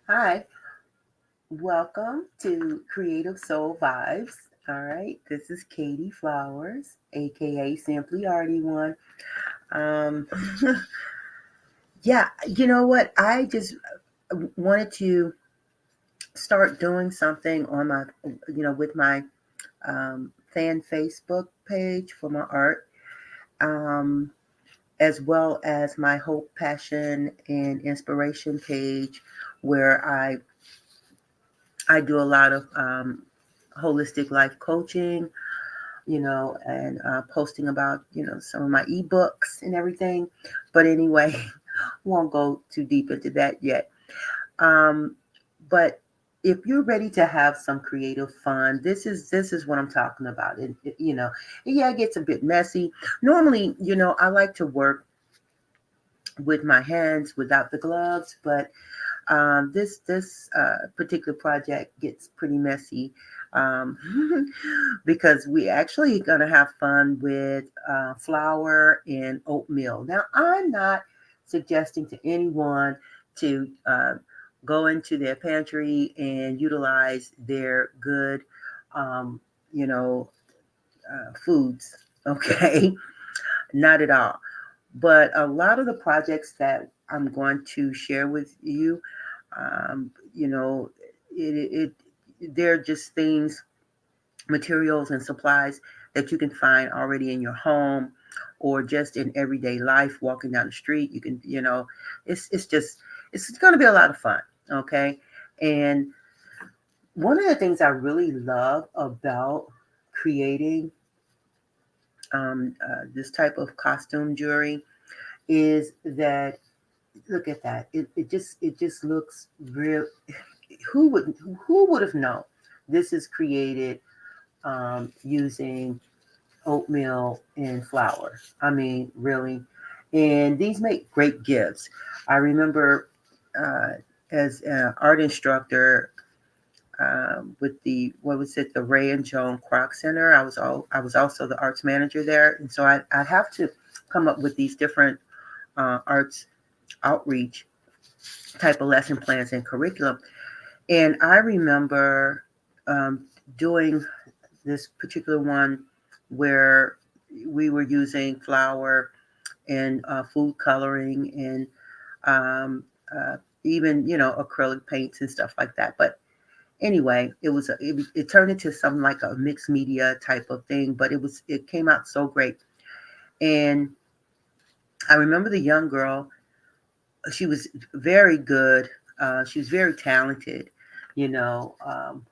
Hi, welcome to Creative Soul Vibes. All right, this is Katie Flowers, aka Simply Artie One. Um, yeah, you know what? I just wanted to start doing something on my, with my fan Facebook page for my art, um, as well as my hope, passion, and inspiration page, where I do a lot of holistic life coaching, and posting about, some of my ebooks and everything. But anyway, won't go too deep into that yet. Um, but if you're ready to have some creative fun, this is what I'm talking about. Yeah, it gets a bit messy. Normally, I like to work with my hands without the gloves, but this particular project gets pretty messy, um, because we actually gonna have fun with flour and oatmeal. Now, I'm not suggesting to anyone to go into their pantry and utilize their good, um, you know, foods. Okay, not at all. But a lot of the projects that I'm going to share with you, um, you know, they're just things, materials, and supplies that you can find already in your home or just in everyday life, walking down the street. You can, it's going to be a lot of fun. Okay. And one of the things I really love about creating this type of costume jewelry is that, look at that. It just looks real. Who would who would have known this is created using oatmeal and flour? I mean, really. And these make great gifts. I remember uh, as an art instructor with the, what was it, the Ray and Joan Kroc Center. I was also the arts manager there, and so I have to come up with these different arts outreach type of lesson plans and curriculum. And I remember um, doing this particular one where we were using flour and food coloring and um, even, acrylic paints and stuff like that. But anyway, it turned into something like a mixed media type of thing. But it came out so great. And I remember the young girl. She was very good. She was very talented, you know, um,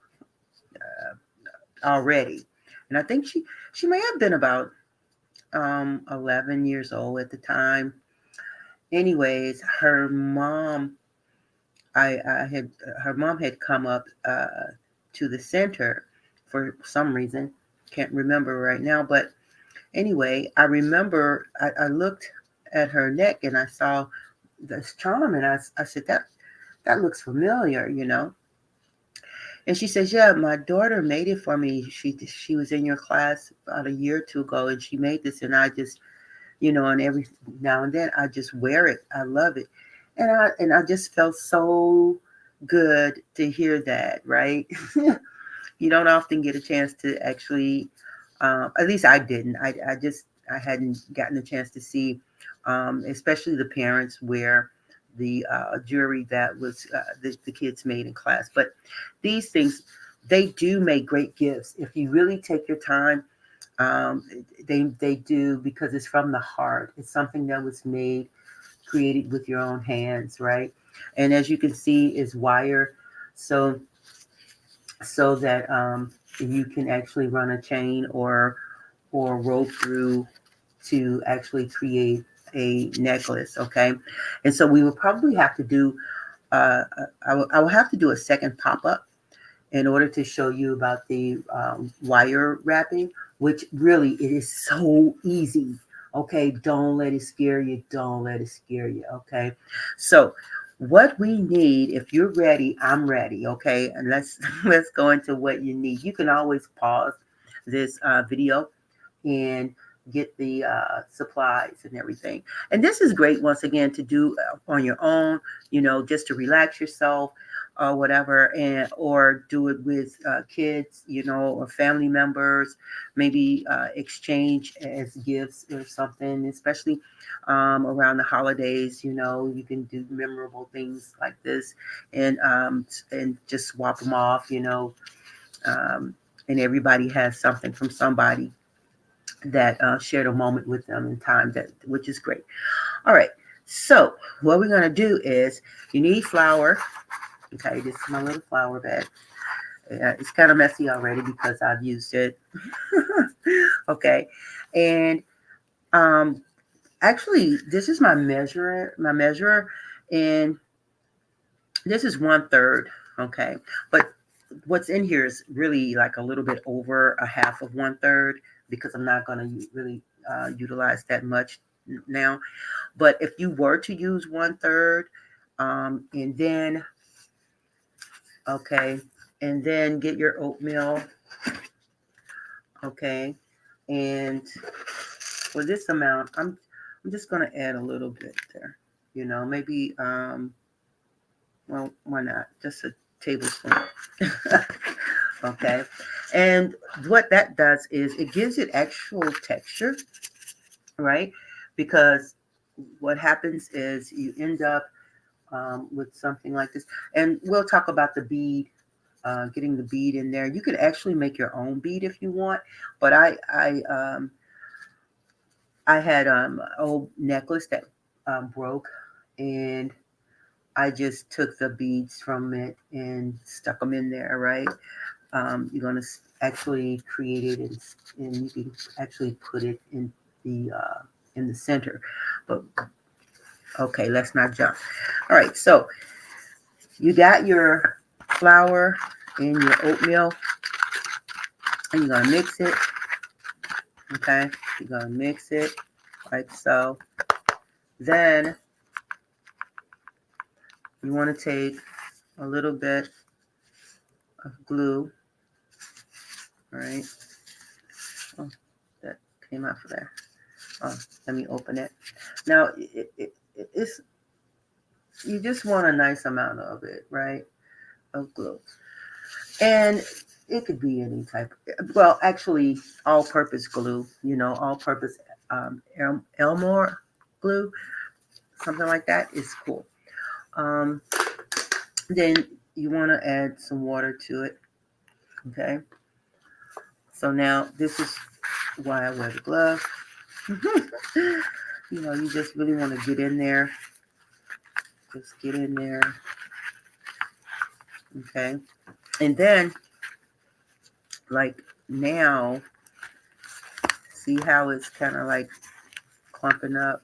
already. And I think she may have been about 11 years old at the time. Anyways, I had her mom had come up to the center for some reason. Can't remember right now, but anyway, I remember I looked at her neck and I saw this charm, and I said that looks familiar. And she says, "Yeah, my daughter made it for me. She was in your class about a year or two ago, and she made this, and I just, and every now and then I just wear it. I love it." And I just felt so good to hear that, right? You don't often get a chance to actually, at least I didn't. I hadn't gotten a chance to see, especially the parents wear the jewelry that was the kids made in class. But these things, they do make great gifts if you really take your time. They do, because it's from the heart. It's something that was made, created with your own hands, right? And as you can see, is wire, so that you can actually run a chain or rope through to actually create a necklace. Okay, and so we will probably have to do. I will have to do a second pop up in order to show you about the wire wrapping, which really it is so easy. Okay, don't let it scare you. Don't let it scare you. Okay, so what we need, if you're ready, I'm ready. Okay, and let's let's go into what you need. You can always pause this video and get the supplies and everything. And this is great, once again, to do on your own, just to relax yourself. or whatever, and or do it with kids, or family members. Maybe exchange as gifts or something, especially around the holidays. You can do memorable things like this, and just swap them off. And everybody has something from somebody that shared a moment with them in time, which is great. All right. So what we're gonna do is you need flour. Okay, this is my little flour bag. It's kind of messy already because I've used it. Okay, and um, actually, this is my measurer, and this is 1/3. Okay, but what's in here is really like a little bit over a half of 1/3 because I'm not going to really utilize that much now. But if you were to use 1/3, and then okay, and then get your oatmeal. Okay, and for this amount, I'm just gonna add a little bit there. Maybe well, why not? Just a tablespoon. Okay, and what that does is it gives it actual texture, right? Because what happens is you end up with something like this, and we'll talk about the bead. Getting the bead in there, you could actually make your own bead if you want. But I had an old necklace that broke, and I just took the beads from it and stuck them in there. Right? You're gonna actually create it, and you can actually put it in the center. But okay, let's not jump. All right, so you got your flour and your oatmeal, and you're gonna mix it. Okay, you're gonna mix it like so. Then you want to take a little bit of glue. All right. Oh, that came out for there. Oh, let me open it. Now it's you just want a nice amount of it, right? Of glue, and it could be any type. Well, actually, all-purpose glue. All-purpose Elmore glue, something like that is cool. Um, then you want to add some water to it. Okay. So now this is why I wear the glove. You just really want to get in there. Just get in there. Okay. And then, like now, see how it's kind of like clumping up.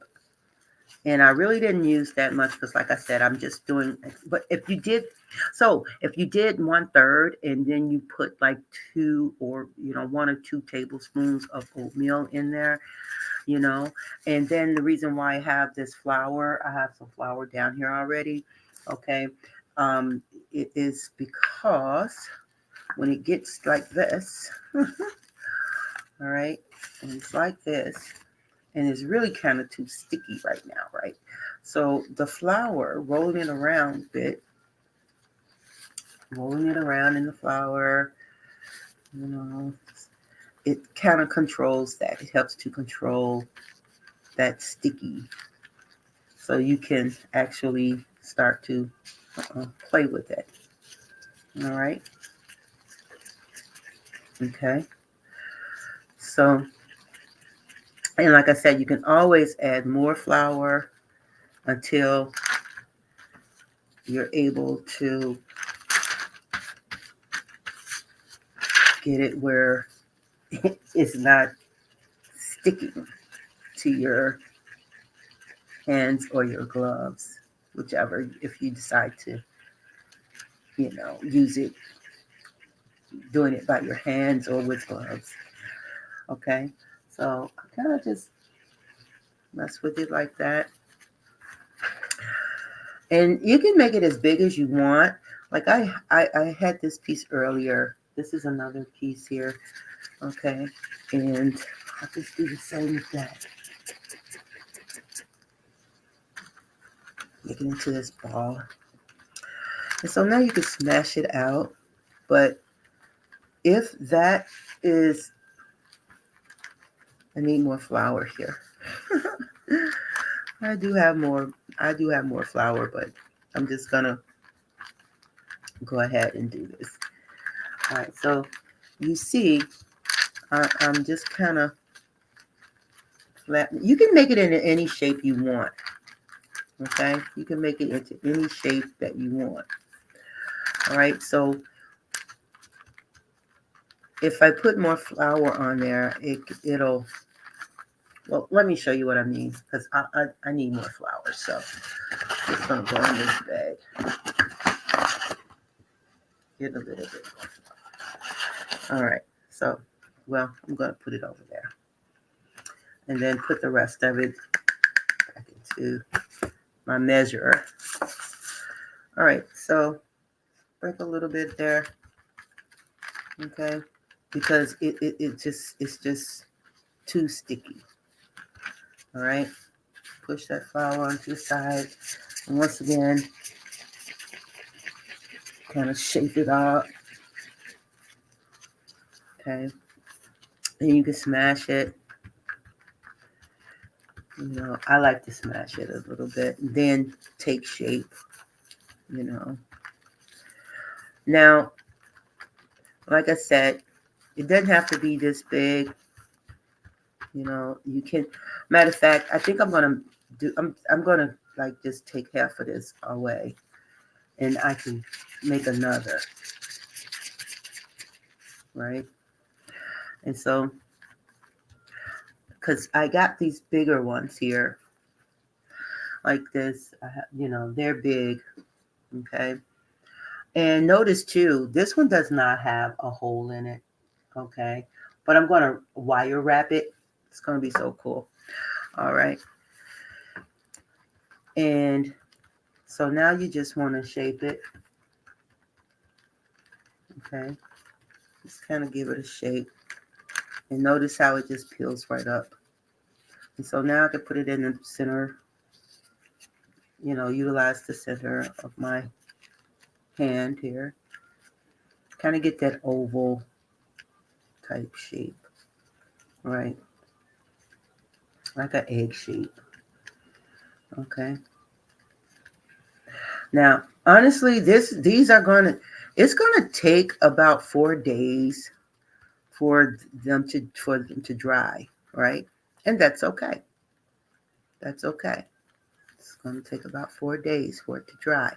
And I really didn't use that much because, like I said, I'm just doing. But if you did 1/3, and then you put like 1 or 2 tablespoons of oatmeal in there, and then the reason why I have this flour, I have some flour down here already. Okay, it is because when it gets like this, all right, and it's like this. And it's really kind of too sticky right now, right? So the flour, rolling it around a bit, rolling it around in the flour, it kind of controls that. It helps to control that sticky. So you can actually start to play with it. All right. Okay. So, and like I said, you can always add more flour until you're able to get it where it's not sticking to your hands or your gloves, whichever, if you decide to, use it, doing it by your hands or with gloves. Okay. So I kind of just mess with it like that. And you can make it as big as you want. Like I had this piece earlier. This is another piece here. Okay. And I'll just do the same with that. Make it into this ball. And so now you can smash it out. But if that is, I need more flour here. I do have more. I do have more flour, but I'm just gonna go ahead and do this. All right. So you see, I'm just kind of flat. You can make it into any shape you want. Okay. You can make it into any shape that you want. All right. So if I put more flour on there, it'll. Well, let me show you what I mean because I need more flour. So it's gonna go in this bag. Get a little bit more. All right. So, well, I'm gonna put it over there, and then put the rest of it back into my measure. All right. So break a little bit there. Okay. Because it's just too sticky. All right. Push that flour onto the side. And once again, kind of shape it up. Okay. And you can smash it. You know, I like to smash it a little bit. Then take shape. You know. Now, like I said, it doesn't have to be this big. You know, you can. Matter of fact, I think I'm gonna do. I'm gonna like just take half of this away, and I can make another. Right. And so, because I got these bigger ones here, like this, you know, they're big. Okay. And notice too, this one does not have a hole in it. Okay. But I'm going to wire wrap it. It's going to be so cool. All right. And so now you just want to shape it. Okay. Just kind of give it a shape. And notice how it just peels right up. And so now I can put it in the center, you know, utilize the center of my hand here. Kind of get that oval type shape, right? Like an egg shape. Okay. Now, honestly, it's gonna take about 4 days for them to dry, right? And that's okay. That's okay. It's gonna take about 4 days for it to dry.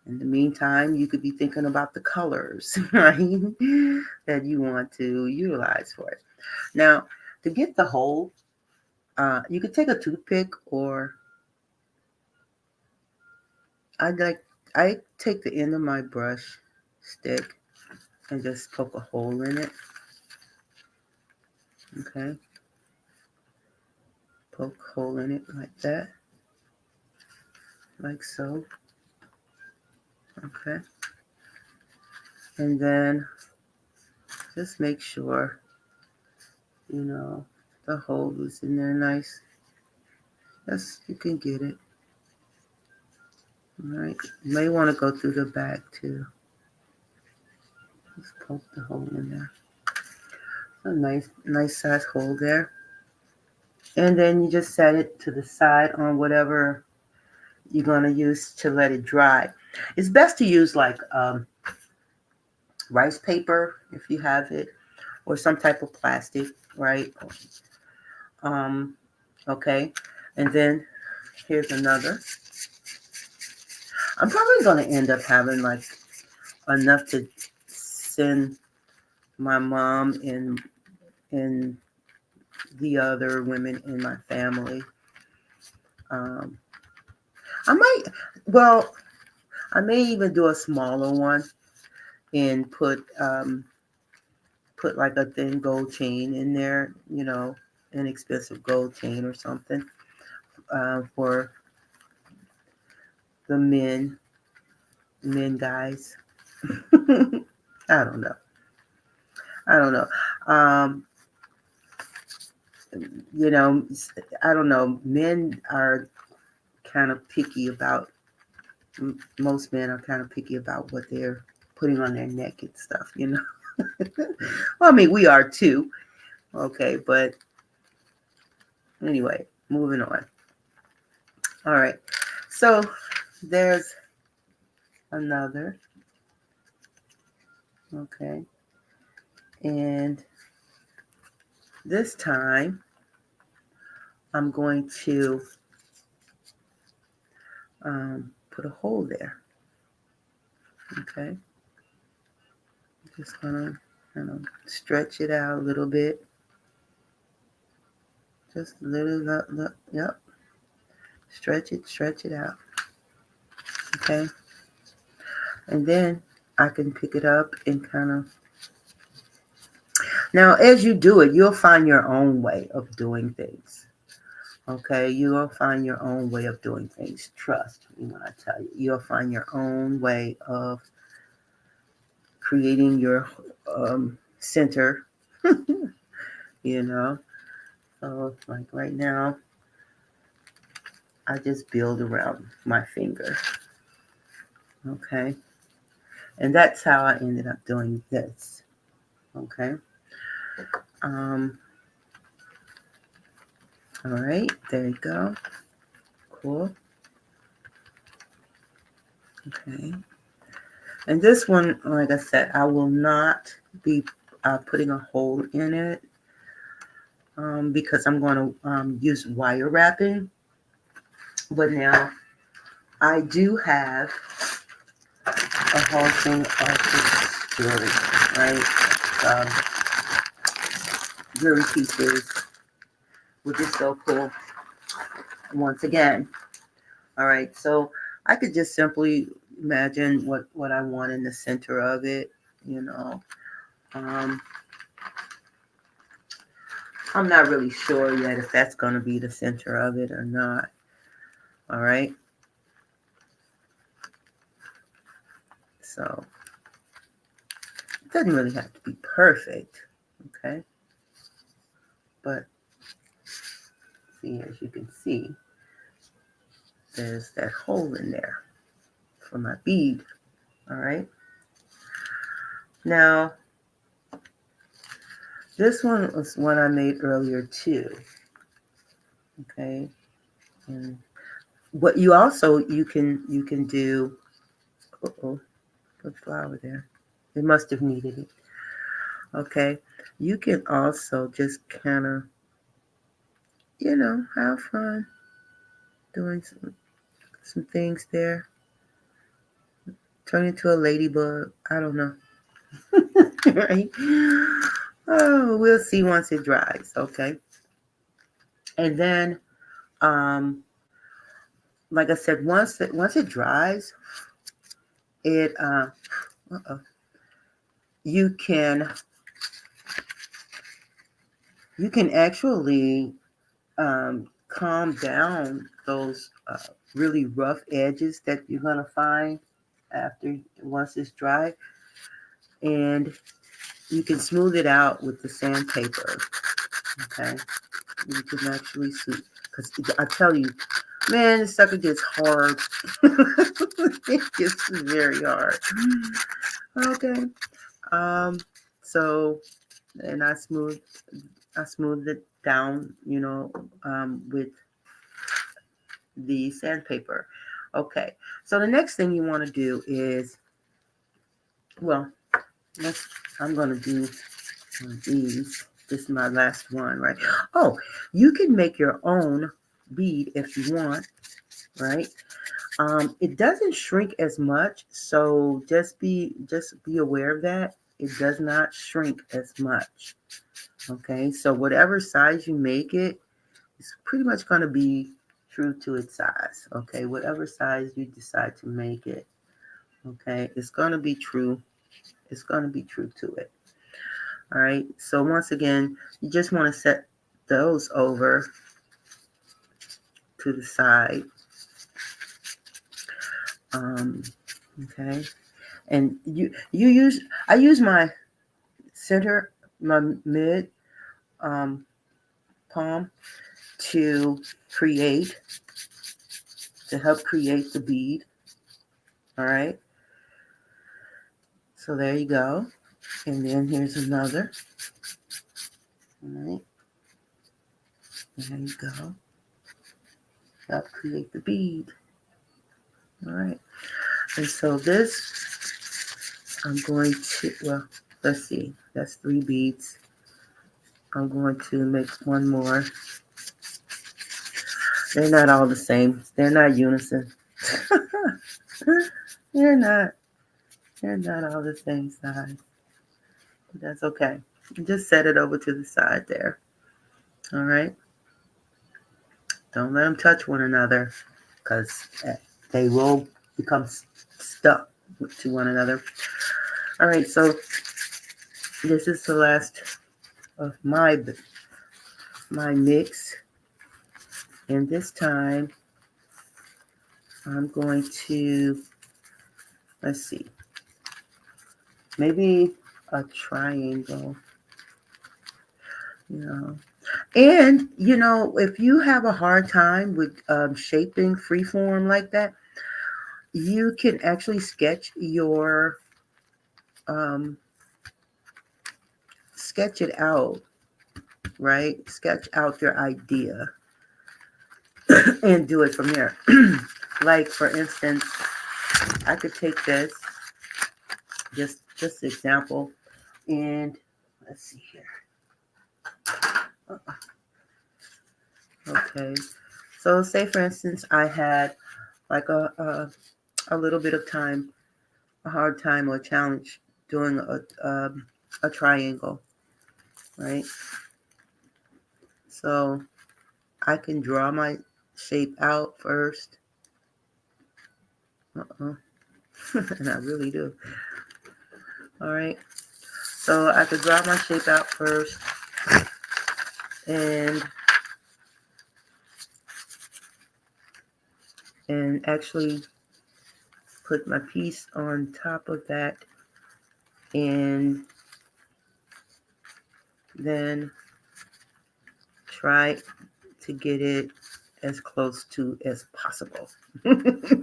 In the meantime, you could be thinking about the colors, right? That you want to utilize for it. Now, to get the hole, you could take a toothpick, or I take the end of my brush stick and just poke a hole in it. Okay. Poke a hole in it like that. Like so. Okay. And then just make sure, you know, the hole is in there nice. Yes, you can get it. All right. You may want to go through the back too. Just poke the hole in there. A nice size hole there. And then you just set it to the side on whatever you're going to use to let it dry. It's best to use like rice paper if you have it, or some type of plastic, right? Okay. And then here's another. I'm probably going to end up having like enough to send my mom and the other women in my family. Um, I might, well, I may even do a smaller one and put like a thin gold chain in there, you know, an expensive gold chain or something for the men guys. I don't know. I don't know. You know, I don't know. Men are kind of picky about Most men are kind of picky about what they're putting on their neck and stuff, you know. Well, I mean, we are too. Okay, but anyway, moving on. All right. So there's another. Okay. And this time I'm going to put a hole there. Okay. Just gonna kind of stretch it out a little bit. Just a little, yep. Stretch it out. Okay. And then I can pick it up and kind of. Now, as you do it, you'll find your own way of doing things. Okay. You'll find your own way of doing things. Trust me when I tell you. You'll find your own way of creating your center, you know. So, like right now, I just build around my finger. Okay. And that's how I ended up doing this. Okay. Um, all right. There you go. Cool. Okay. And this one, like I said, I will not be putting a hole in it because I'm going to use wire wrapping. But now I do have a whole thing of this jewelry, right? Jewelry pieces, which is so cool. Once again, all right. So I could just simply imagine what I want in the center of it. You know, um, I'm not really sure yet if that's going to be the center of it or not. All right. So it doesn't really have to be perfect. Okay. But see, as you can see, there's that hole in there for my bead. All right. Now, this one was one I made earlier too. Okay. And what you can do. Put flour there. It must have needed it. Okay. You can also just kind of, have fun doing some things there. Turn into a ladybug. I don't know. Right? Oh, we'll see once it dries. Okay. And then, like I said, once it dries, it you can actually calm down those really rough edges that you're gonna find once it's dry, and you can smooth it out with the sandpaper. Okay, you can actually see, because I tell you, man, this sucker gets hard. It gets very hard. Okay, so and I smoothed it down, with the sandpaper. Okay, so the next thing you want to do is, well, I'm going to do one of these. This is my last one, right? Oh, you can make your own bead if you want, right? It doesn't shrink as much, so just be aware of that. It does not shrink as much. Okay, so whatever size you make it, it's pretty much going to be true to its size. Okay, whatever size you decide to make it, okay, it's going to be true. It's going to be true to it. All right, so once again, you just want to set those over to the side. Okay, and I use my center, my mid palm to help create the bead. All right. So there you go. And then here's another. All right. There you go. Help create the bead. All right. And so this, I'm going to, well, let's see. That's 3 beads. I'm going to make one more. They're not all the same. They're not unison. They're not. They're not all the same size. But that's okay. Just set it over to the side there. All right. Don't let them touch one another because they will become stuck to one another. All right. So this is the last of my mix. And this time I'm going to, let's see, maybe a triangle, you know. And, you know, if you have a hard time with shaping freeform like that, you can actually sketch sketch it out, right? Sketch out your idea and do it from there. Like, for instance, I could take this, just example, and let's see here. Okay, so say for instance I had like a little bit of time, a hard time or a challenge doing a triangle, right? So I can draw my shape out first. And I really do. All right, so I could draw my shape out first and actually put my piece on top of that, and then try to get it as close to as possible.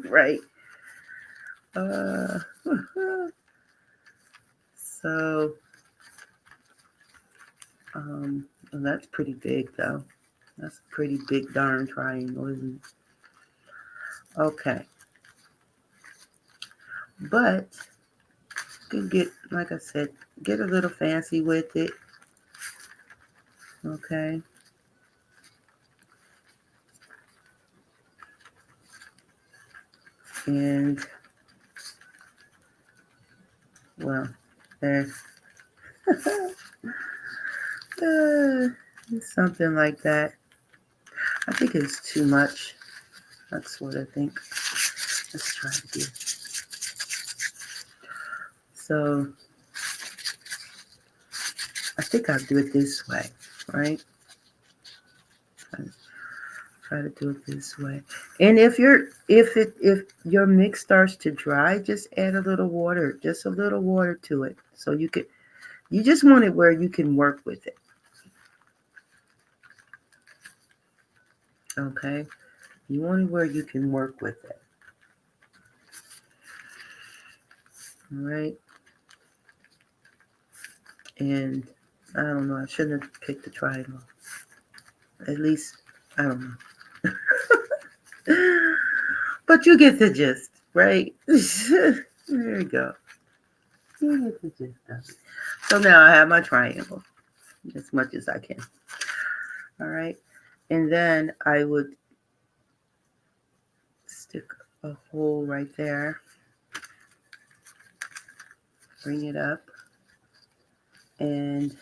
Right? So that's pretty big though. That's a pretty big darn triangle, isn't it? Okay. But you can get, like I said, get a little fancy with it. Okay. And well, there's something like that. I think it's too much. That's what I think. Let's try it again. So I think I'll do it this way, right? Try to do it this way. And if your mix starts to dry, just add a little water, just a little water to it. So you just want it where you can work with it. Okay? You want it where you can work with it. All right? And I don't know, I shouldn't have picked the triangle. At least, I don't know. But you get the gist, right? There you go. You get the gist of it. So now I have my triangle as much as I can. All right. And then I would stick a hole right there. Bring it up. And,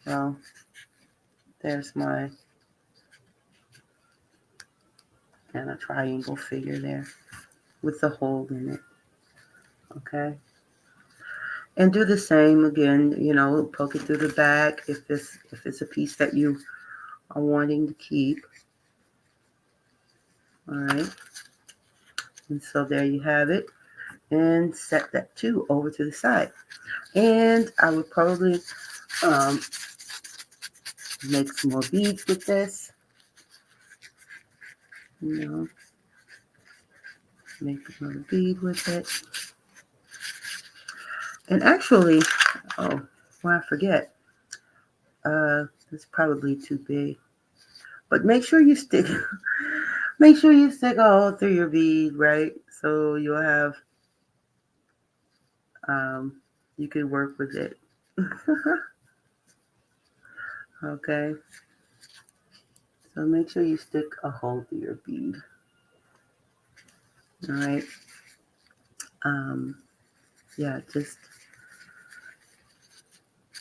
well, there's my kind of triangle figure there with the hole in it. Okay. And do the same again, you know, poke it through the back if it's a piece that you are wanting to keep. All right. And so there you have it. And set that too over to the side. And I would probably make some more beads with this. You know. Make another bead with it. And actually, oh, well, I forget. It's probably too big. But make sure you stick make sure you stick a hole through your bead, right? So you'll have you can work with it. Okay. So make sure you stick a hole through your bead. All right. Yeah, just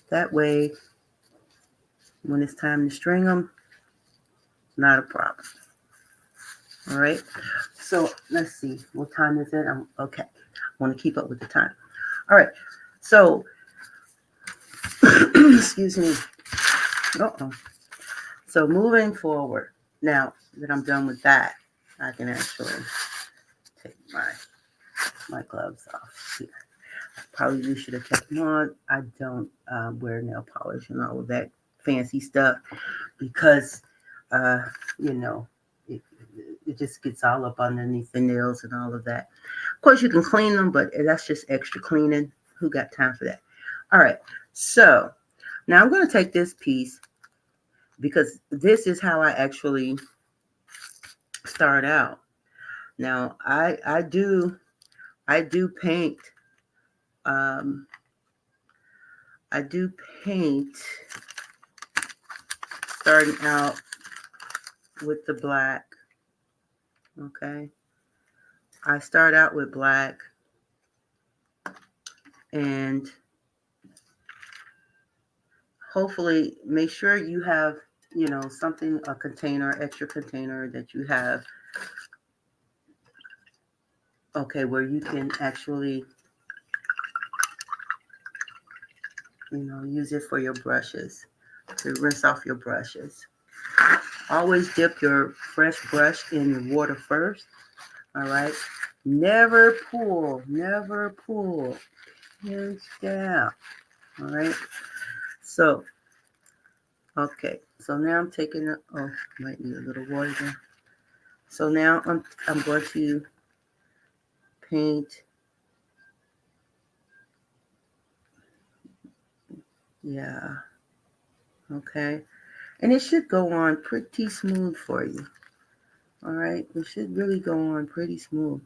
that way when it's time to string them, not a problem. All right. So let's see. What time is it? Okay. I want to keep up with the time. All right. So excuse me. Uh-oh. So moving forward, now that I'm done with that, I can actually take my gloves off here. Probably should have kept them on. I don't wear nail polish and all of that fancy stuff because, uh, you know, it, it just gets all up underneath the nails and all of that. Of course, you can clean them, but that's just extra cleaning. Who got time for that? All right. So now I'm going to take this piece because this is how I actually start out. Now I do paint. Um, I do paint starting out with the black. Okay. I start out with black and hopefully make sure you have, something, a container, extra container that you have. Okay. Where you can actually, use it for your brushes to rinse off your brushes. Always dip your fresh brush in the water first. All right. Never pull. Hands down. All right. So, okay. So now I'm taking it. Oh, might need a little water there. So now I'm going to paint. Yeah. Okay. And it should go on pretty smooth for you. All right. It should really go on pretty smooth.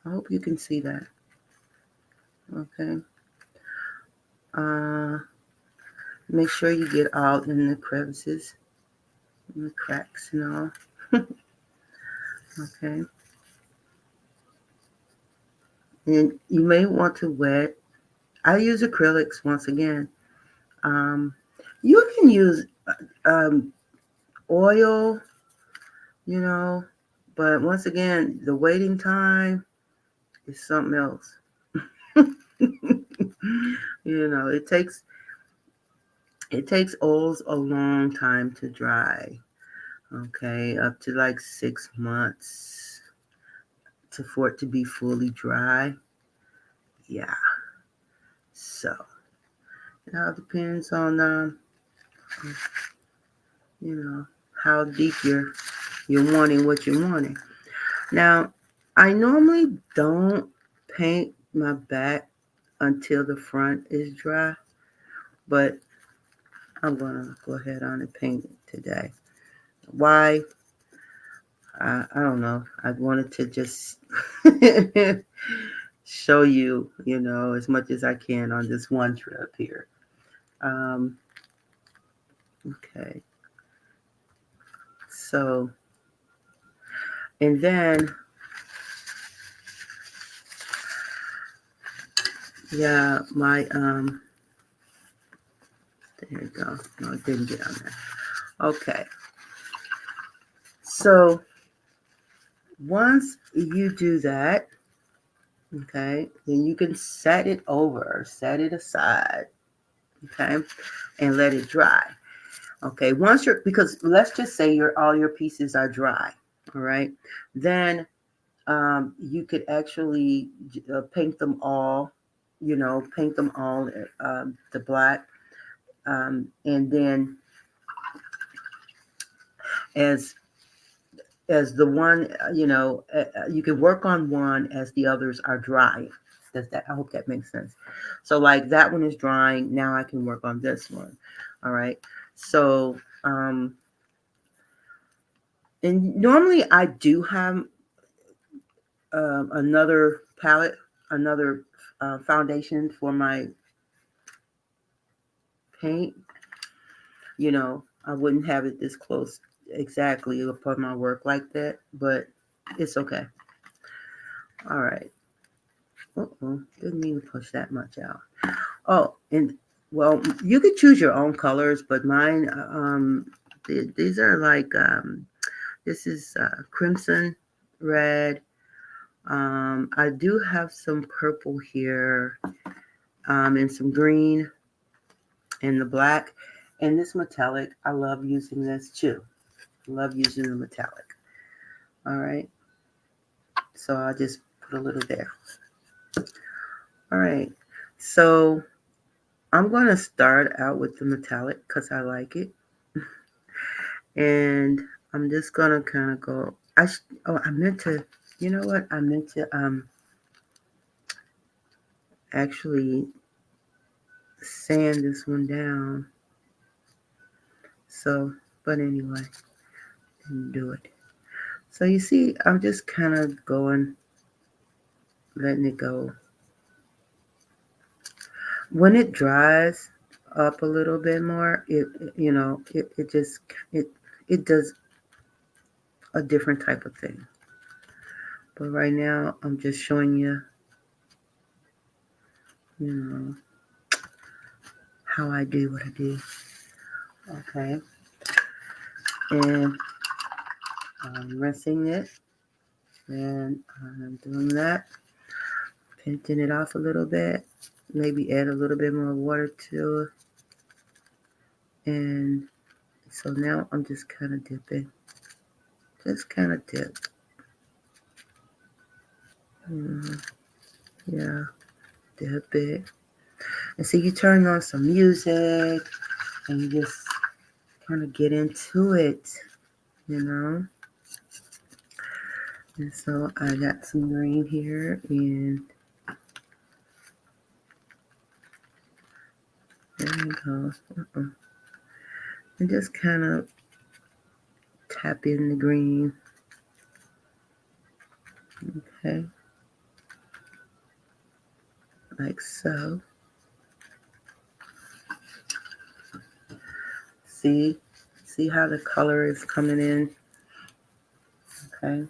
I hope you can see that. Okay. Make sure you get all in the crevices and the cracks and all. Okay. And you may want to wet. I use acrylics once again. You can use oil, but once again, the waiting time is something else. It takes oils a long time to dry. Okay, up to like 6 months for it to be fully dry. Yeah. So it all depends on how deep you're wanting what you're wanting. Now, I normally don't paint my back until the front is dry, but I'm gonna go ahead on and paint it today. Why? I don't know. I wanted to just show you, as much as I can on this one trip here. Okay. So, and then, yeah, there you go. No, it didn't get on there. Okay. So, once you do that, okay, then you can set it aside, okay, and let it dry. Okay, because let's just say all your pieces are dry, all right, then you could actually paint them all, the black, and then as as the one, you can work on one as the others are dry. Does that? I hope that makes sense. So like that one is drying. Now I can work on this one. All right. So and normally I do have another palette, another foundation for my paint. I wouldn't have it this close exactly upon my work like that, but it's okay. All right. Didn't mean to push that much out. Oh, and well, you could choose your own colors, but mine, these are like, this is crimson, red. I do have some purple here, and some green and the black. And this metallic, I love using this too. Love using the metallic. All right. So I'll just put a little there. All right. So I'm going to start out with the metallic because I like it. And I'm just going to kind of go. I meant to, you know what? I meant to actually sand this one down. So, but anyway, didn't do it. So you see, I'm just kind of going, letting it go. When it dries up a little bit more, it just it does a different type of thing. But right now, I'm just showing you, you know, how I do what I do. Okay, and I'm rinsing it, and I'm doing that, pinching it off a little bit, maybe add a little bit more water to it, and so now I'm just kind of dipping, just kind of dip. Yeah, dip it. And so you turn on some music and you just kind of get into it, you know. And so I got some green here, and there we go. And just kind of tap in the green. Okay. Like so. See how the color is coming in? Okay.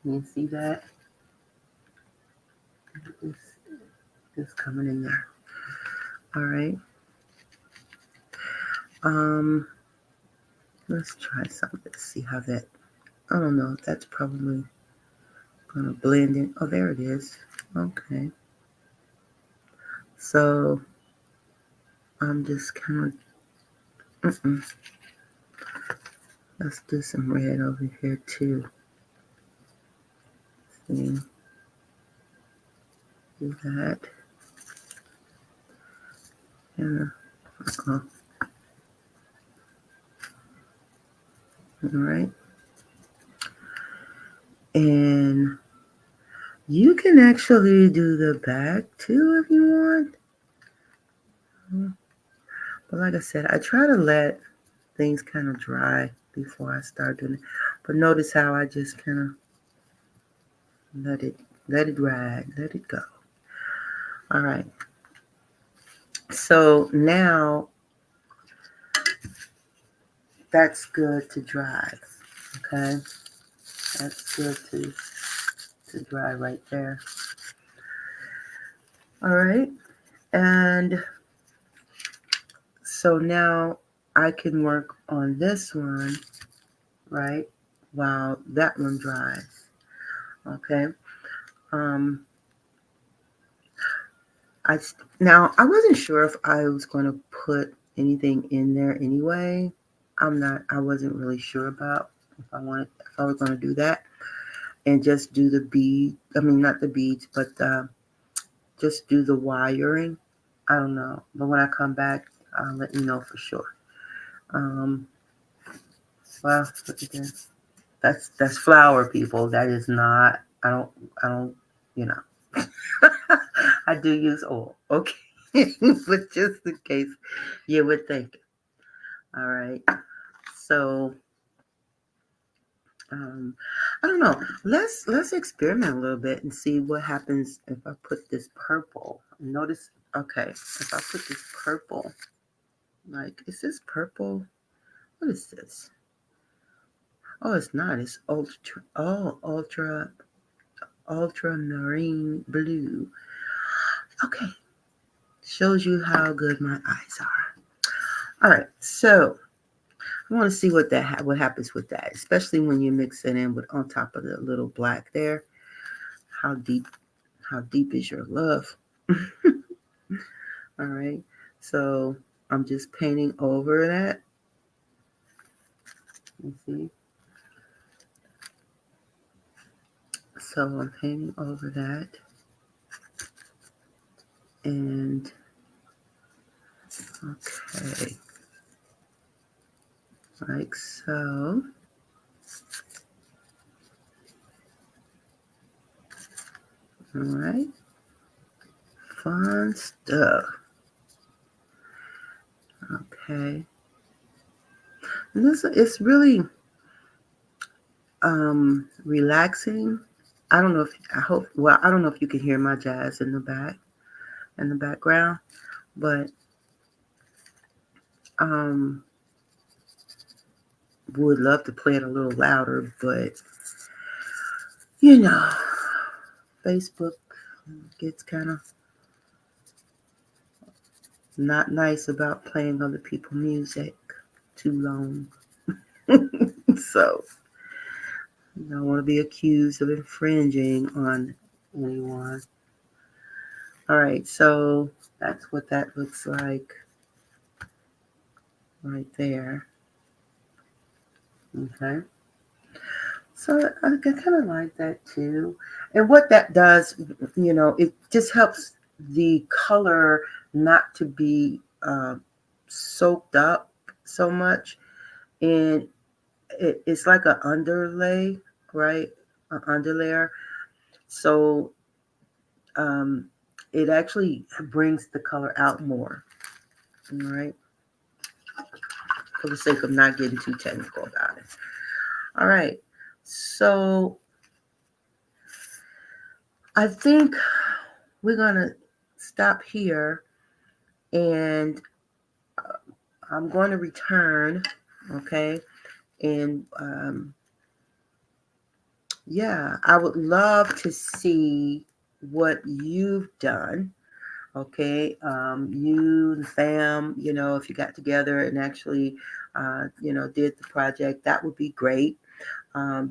You see that? It's coming in there. All right. Let's try something. Let's see how that. I don't know. That's probably gonna blend in. Oh, there it is. Okay. So I'm just kind of. Let's do some red over here too. See. Do that. Yeah. All right. And you can actually do the back too if you want. But like I said, I try to let things kind of dry before I start doing it. But notice how I just kind of let it ride, let it go. All right. So now that's good to dry. Okay. That's good to dry right there. All right. And so now I can work on this one, right, while that one dries. Okay. I wasn't sure if I was going to put anything in there anyway. I wasn't really sure about if I was going to do that and just do the bead. I mean, not the beads, but just do the wiring. I don't know. But when I come back, I'll let you know for sure. Well, look at this. That's flour, people. That is not. I don't. You know. I do use oil. Okay, but just in case you would think. All right. So um, I don't know. Let's experiment a little bit and see what happens if I put this purple. Notice. Okay, if I put this purple, like, is this purple? What is this? Oh, it's not. It's ultra. Oh, ultramarine blue. Okay, shows you how good my eyes are. All right, so I want to see what happens with that, especially when you mix it in with on top of the little black there. How deep is your love? All right, so I'm just painting over that. Let's see. So I'm painting over that, and okay, like so. All right, fun stuff. Okay, and this it's really relaxing. I don't know if I hope well I don't know if you can hear my jazz in the background, but um would love to play it a little louder, but you know, Facebook gets kind of not nice about playing other people's music too long. So you don't want to be accused of infringing on anyone. All right, so that's what that looks like right there. Okay. So I kind of like that too. And what that does, it just helps the color not to be soaked up so much. And it's like an underlay, right? An underlayer. So um, it actually brings the color out more, all right? For the sake of not getting too technical about it. All right. So I think we're going to stop here, and I'm going to return, okay? And yeah, I would love to see what you've done, okay? You and fam, if you got together and actually, did the project, that would be great.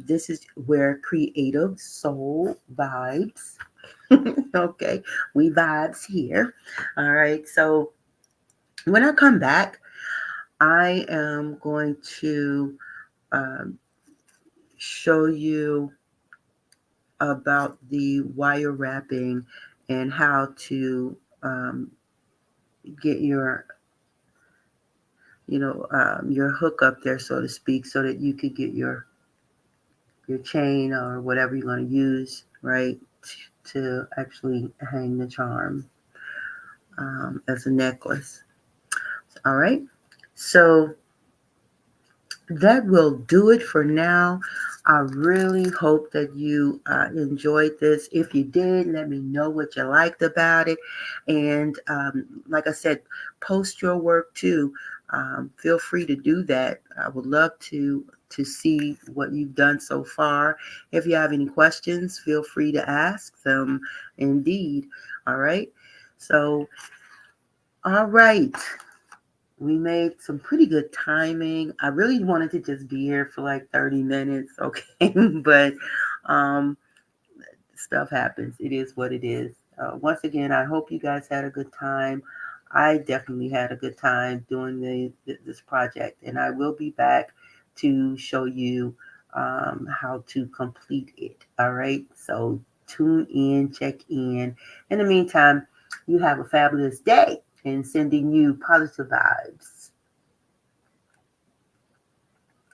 This is where creative soul vibes. Okay, we vibes here. All right, so when I come back, I am going to um, show you about the wire wrapping and how to get your hook up there, so to speak, so that you could get your chain or whatever you're going to use, right, to actually hang the charm as a necklace. All right, so that will do it for now. I really hope that you enjoyed this. If you did, let me know what you liked about it. And like I said, post your work too. Feel free to do that. I would love to see what you've done so far. If you have any questions, feel free to ask them. Indeed. All right. So, all right. We made some pretty good timing. I really wanted to just be here for like 30 minutes, okay? But um, stuff happens. It is what it is. Once again, I hope you guys had a good time. I definitely had a good time doing this project, and I will be back to show you how to complete it. All right, so tune in, check in. In the meantime, you have a fabulous day, and sending you positive vibes.